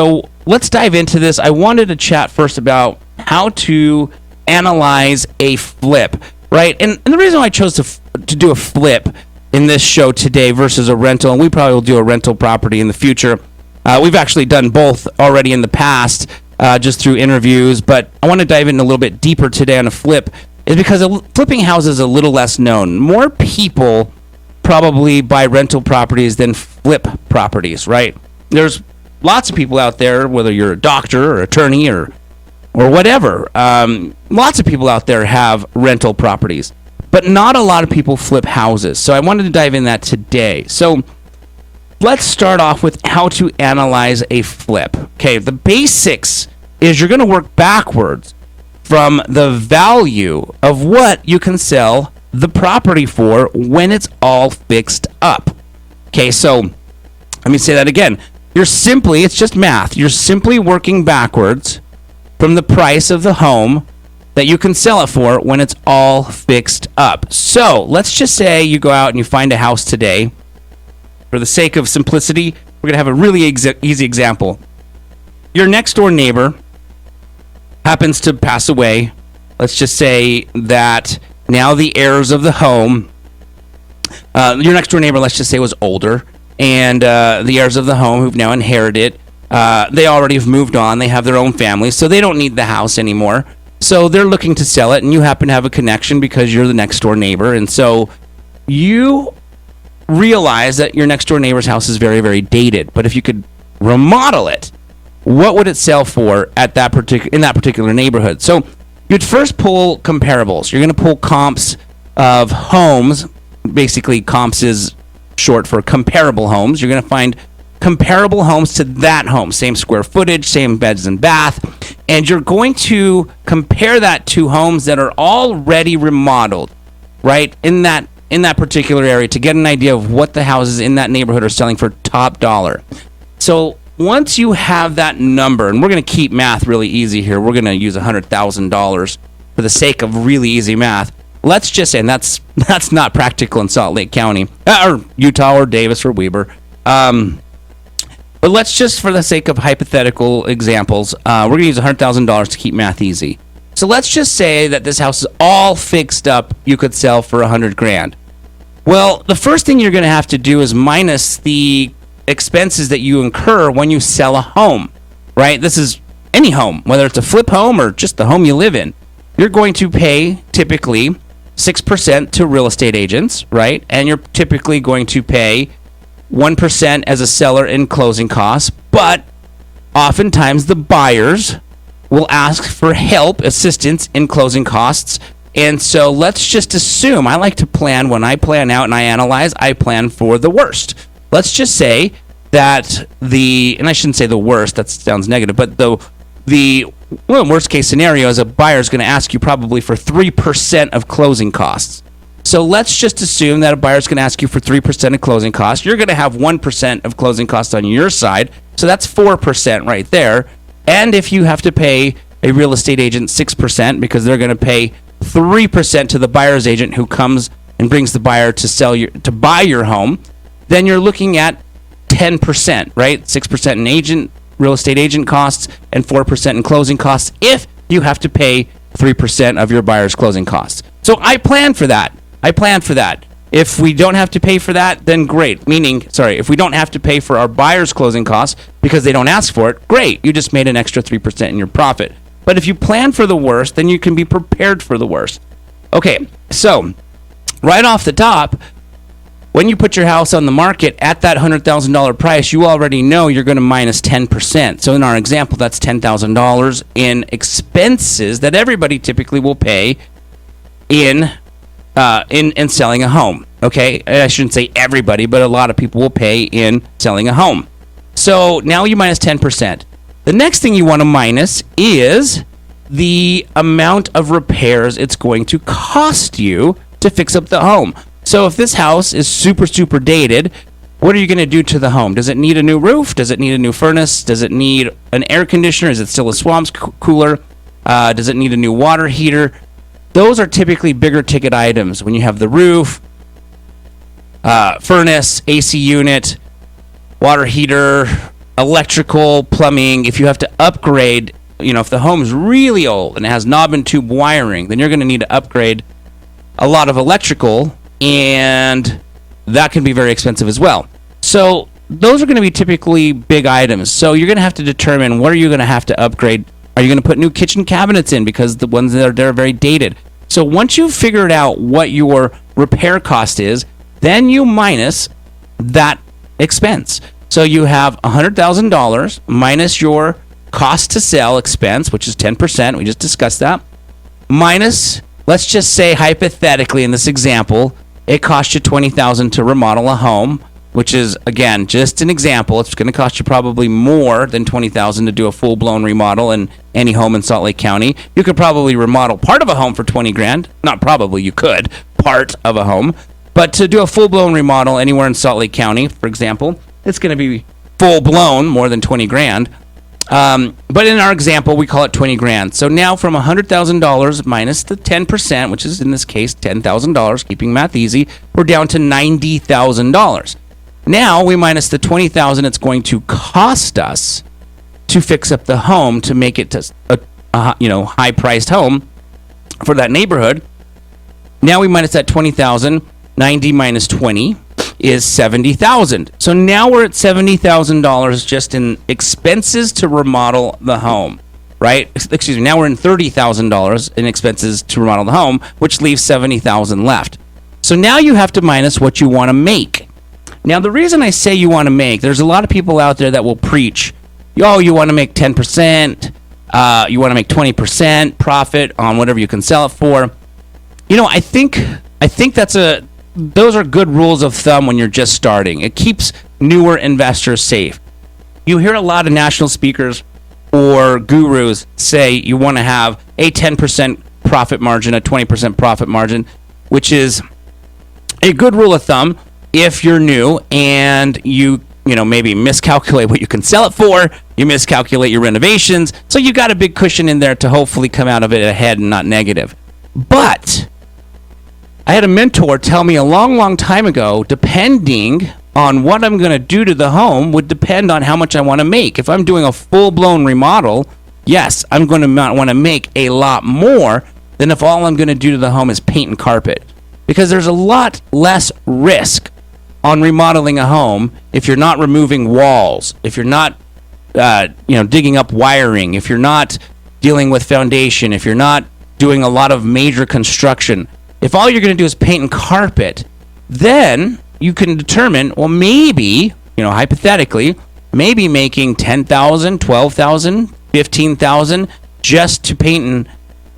So let's dive into this. I wanted to chat first about how to analyze a flip, right? And the reason why I chose to do a flip in this show today versus a rental, and we probably will do a rental property in the future. We've actually done both already in the past, just through interviews, but I want to dive in a little bit deeper today on a flip, is because flipping houses is a little less known. More people probably buy rental properties than flip properties, right? There's lots of people out there, whether you're a doctor or attorney or whatever. Lots of people out there have rental properties, but not a lot of people flip houses. So I wanted to dive in that today. So let's start off with how to analyze a flip. Okay, the basics is you're going to work backwards from the value of what you can sell the property for when it's all fixed up. Okay, so let me say that again. It's just math. You're simply working backwards from the price of the home that you can sell it for when it's all fixed up. So let's just say you go out and you find a house today. For the sake of simplicity, we're going to have a really easy example. Your next door neighbor happens to pass away. Let's just say that now the heirs of the home, your next door neighbor, let's just say, was older. And the heirs of the home who've now inherited it, they already have moved on. They have their own families, so they don't need the house anymore. So they're looking to sell it, and you happen to have a connection because you're the next door neighbor. And so you realize that your next door neighbor's house is very, very dated. But if you could remodel it, what would it sell for in that particular neighborhood? So you'd first pull comparables. You're going to pull comps of homes. Basically, comps is short for comparable homes. You're going to find comparable homes to that home, same square footage, same beds and bath, and you're going to compare that to homes that are already remodeled, right, in that particular area, to get an idea of what the houses in that neighborhood are selling for top dollar. So once you have that number, and we're going to keep math really easy here, we're going to use $100,000 for the sake of really easy math. Let's just say, and that's not practical in Salt Lake County, or Utah, or Davis, or Weber. But let's just, for the sake of hypothetical examples, we're going to use $100,000 to keep math easy. So let's just say that this house is all fixed up. You could sell for $100,000. Well, the first thing you're going to have to do is minus the expenses that you incur when you sell a home, right? This is any home, whether it's a flip home or just the home you live in. You're going to pay typically 6% to real estate agents, right? And you're typically going to pay 1% as a seller in closing costs, but oftentimes the buyers will ask for help, assistance in closing costs. And so let's just assume, I like to plan, when I plan out and I analyze, I plan for the worst. Let's just say that and I shouldn't say the worst, that sounds negative, but the worst case scenario is a buyer is going to ask you probably for 3% of closing costs. So let's just assume that a buyer is going to ask you for 3% of closing costs. You're going to have 1% of closing costs on your side. So that's 4% right there. And if you have to pay a real estate agent 6%, because they're going to pay 3% to the buyer's agent who comes and brings the buyer to buy your home, then you're looking at 10%, right? 6% in real estate agent costs and 4% in closing costs if you have to pay 3% of your buyer's closing costs. So I plan for that. If we don't have to pay for that, then great. If we don't have to pay for our buyer's closing costs because they don't ask for it, great. You just made an extra 3% in your profit. But if you plan for the worst, then you can be prepared for the worst. Okay, so right off the top, when you put your house on the market at that $100,000 price, you already know you're going to minus 10%. So in our example, that's $10,000 in expenses that everybody typically will pay in selling a home. Okay, I shouldn't say everybody, but a lot of people will pay in selling a home. So now you minus 10%. The next thing you want to minus is the amount of repairs it's going to cost you to fix up the home. So if this house is super, super dated, what are you going to do to the home? Does it need a new roof? Does it need a new furnace? Does it need an air conditioner? Is it still a swamp cooler? Does it need a new water heater? Those are typically bigger ticket items when you have the roof, furnace, AC unit, water heater, electrical, plumbing. If you have to upgrade, if the home's really old and it has knob and tube wiring, then you're going to need to upgrade a lot of electrical, and that can be very expensive as well. So those are going to be typically big items. So you're going to have to determine, what are you going to have to upgrade? Are you going to put new kitchen cabinets in because the ones that are there are very dated? So once you've figured out what your repair cost is, then you minus that expense. So you have $100,000 minus your cost to sell expense, which is 10%. We just discussed that. Minus, let's just say hypothetically in this example, it cost you $20,000 to remodel a home, which is, again, just an example. It's going to cost you probably more than $20,000 to do a full-blown remodel in any home in Salt Lake County. You could probably remodel part of a home for $20,000. Not probably, you could, part of a home. But to do a full-blown remodel anywhere in Salt Lake County, for example, it's going to be full-blown, more than $20,000. But in our example, we call it $20,000. So now from $100,000 minus the 10%, which is in this case $10,000, keeping math easy, we're down to $90,000. Now we minus the $20,000 it's going to cost us to fix up the home to make it to a high-priced home for that neighborhood. Now we minus that $20,000. 90 minus 20 is $70,000. So now we're at $70,000 just in expenses to remodel the home, right? Excuse me. Now we're in $30,000 in expenses to remodel the home, which leaves $70,000 left. So now you have to minus what you want to make. Now, the reason I say you want to make, there's a lot of people out there that will preach, you want to make 10%, you want to make 20% profit on whatever you can sell it for. I think those are good rules of thumb when you're just starting. It keeps newer investors safe. You hear a lot of national speakers or gurus say you want to have a 10% profit margin, a 20% profit margin, which is a good rule of thumb if you're new and you maybe miscalculate what you can sell it for, you miscalculate your renovations, so you got a big cushion in there to hopefully come out of it ahead and not negative. But I had a mentor tell me a long, long time ago, depending on what I'm going to do to the home would depend on how much I want to make. If I'm doing a full-blown remodel, yes, I'm going to want to make a lot more than if all I'm going to do to the home is paint and carpet. Because there's a lot less risk on remodeling a home if you're not removing walls, if you're not digging up wiring, if you're not dealing with foundation, if you're not doing a lot of major construction. If all you're going to do is paint and carpet, then you can determine, well, maybe, hypothetically, maybe making $10,000, $12,000, $15,000 just to paint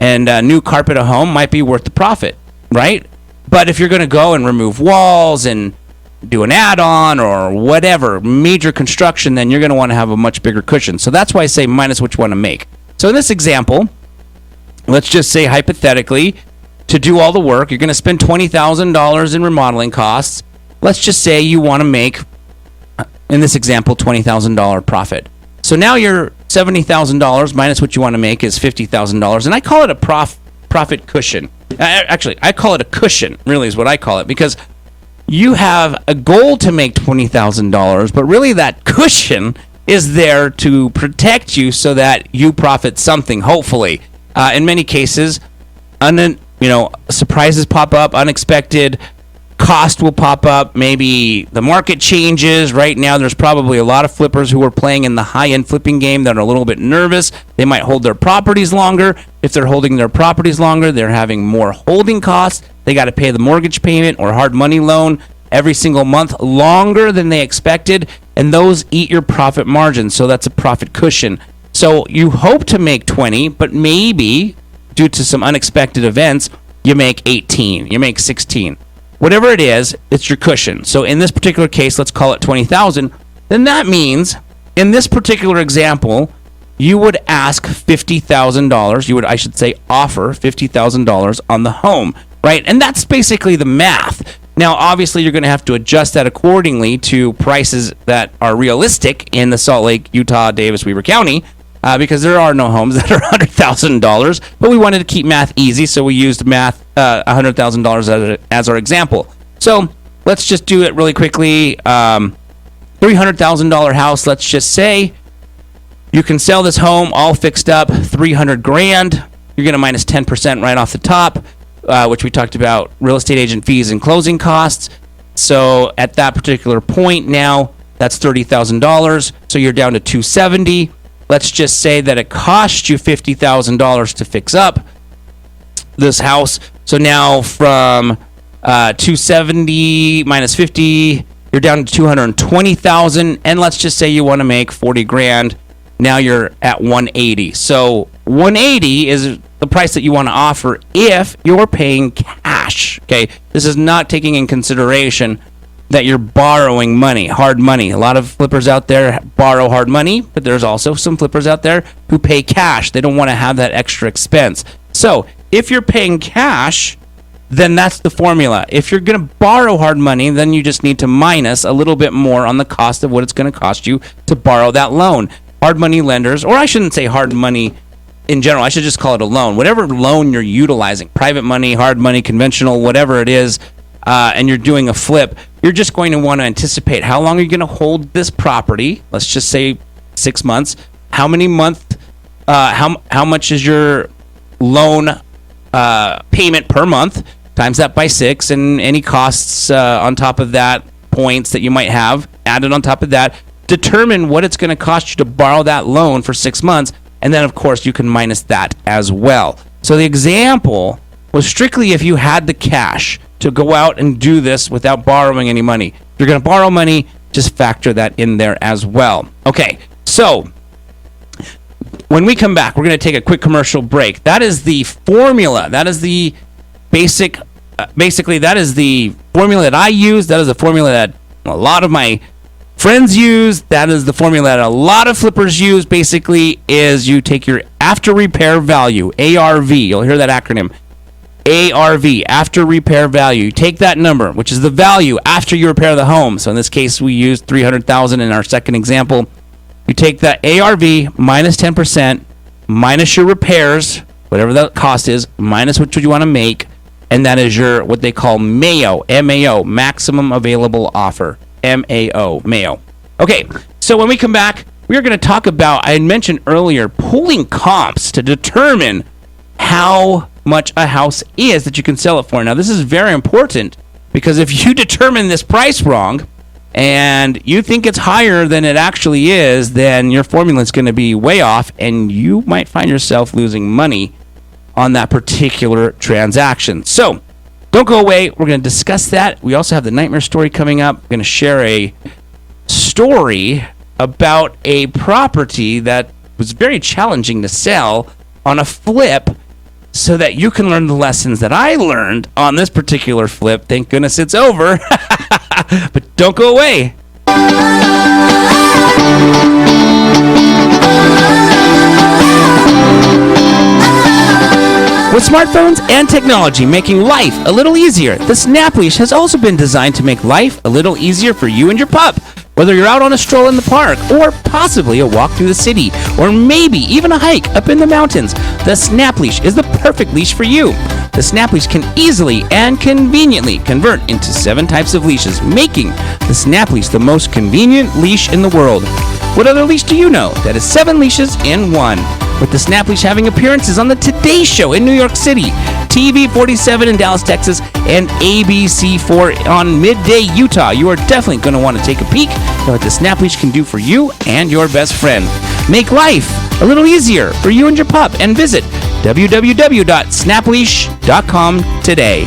and new carpet a home might be worth the profit, right? But if you're going to go and remove walls and do an add-on or whatever, major construction, then you're going to want to have a much bigger cushion. So that's why I say minus what you want to make. So in this example, let's just say hypothetically, to do all the work, you're going to spend $20,000 in remodeling costs. Let's just say you want to make, in this example, $20,000 profit. So now your $70,000 minus what you want to make is $50,000, and I call it a profit cushion. Actually, I call it a cushion, really is what I call it, because you have a goal to make $20,000, but really that cushion is there to protect you so that you profit something, hopefully. In many cases, surprises pop up, unexpected cost will pop up. Maybe the market changes. Right now, there's probably a lot of flippers who are playing in the high-end flipping game that are a little bit nervous. They might hold their properties longer. If they're holding their properties longer, they're having more holding costs. They got to pay the mortgage payment or hard money loan every single month longer than they expected, and those eat your profit margin. So that's a profit cushion. So you hope to make 20, but maybe due to some unexpected events, you make 18, you make 16. Whatever it is, it's your cushion. So in this particular case, let's call it 20,000. Then that means, in this particular example, you would ask $50,000. You would, I should say, offer $50,000 on the home, right? And that's basically the math. Now, obviously, you're going to have to adjust that accordingly to prices that are realistic in the Salt Lake, Utah, Davis, Weber County, because there are no homes that are $100,000. But we wanted to keep math easy, so we used $100,000 as our example. So let's just do it really quickly. $300,000 house, let's just say. You can sell this home all fixed up, $300,000. You're going to minus 10% right off the top, which we talked about, real estate agent fees and closing costs. So at that particular point now, that's $30,000. So you're down to $270,000. Let's just say that it cost you $50,000 to fix up this house. So now from $270,000 minus $50,000, you're down to $220,000. And let's just say you want to make $40,000. Now you're at $180,000. So $180,000 is the price that you want to offer if you're paying cash. Okay, this is not taking in consideration that you're borrowing money, hard money. A lot of flippers out there borrow hard money, but there's also some flippers out there who pay cash. They don't want to have that extra expense. So if you're paying cash, then that's the formula. If you're going to borrow hard money, then you just need to minus a little bit more on the cost of what it's going to cost you to borrow that loan. Hard money lenders, or I shouldn't say hard money in general, I should just call it a loan. Whatever loan you're utilizing, private money, hard money, conventional, whatever it is, and you're doing a flip, you're just going to want to anticipate how long are you going to hold this property. Let's just say 6 months. How many months, how much is your loan payment per month? Times that by 6, and any costs on top of that, points that you might have added on top of that. Determine what it's going to cost you to borrow that loan for 6 months, and then of course you can minus that as well. So the example was strictly if you had the cash to go out and do this without borrowing any money. If you're going to borrow money, just factor that in there as well. Okay, so when we come back, we're going to take a quick commercial break. That is the formula. That is the basically that is the formula that I use. That is the formula that a lot of my friends use. That is the formula that a lot of flippers use. Basically is you take your after repair value, ARV. You'll hear that acronym, ARV, after repair value. You take that number, which is the value after you repair the home. So in this case, we used $300,000 in our second example. You take that ARV minus 10%, minus your repairs, whatever that cost is, minus what you want to make, and that is your what they call MAO, MAO, maximum available offer, MAO, MAO. Okay, so when we come back, we're going to talk about, I had mentioned earlier, pulling comps to determine how much a house is that you can sell it for. Now, this is very important because if you determine this price wrong and you think it's higher than it actually is, then your formula is going to be way off and you might find yourself losing money on that particular transaction. So don't go away. We're going to discuss that. We also have the nightmare story coming up. We're going to share a story about a property that was very challenging to sell on a flip so that you can learn the lessons that I learned on this particular flip. Thank goodness it's over. But don't go away. With smartphones and technology making life a little easier, the Snap Leash has also been designed to make life a little easier for you and your pup. Whether you're out on a stroll in the park, or possibly a walk through the city, or maybe even a hike up in the mountains, the Snap Leash is the perfect leash for you. The Snap Leash can easily and conveniently convert into 7 types of leashes, making the Snap Leash the most convenient leash in the world. What other leash do you know that is 7 leashes in one? With the Snap Leash having appearances on the Today Show in New York City, TV 47 in Dallas, Texas, and ABC 4 on Midday, Utah, you are definitely going to want to take a peek at what the Snap Leash can do for you and your best friend. Make life a little easier for you and your pup and visit www.snapleash.com today.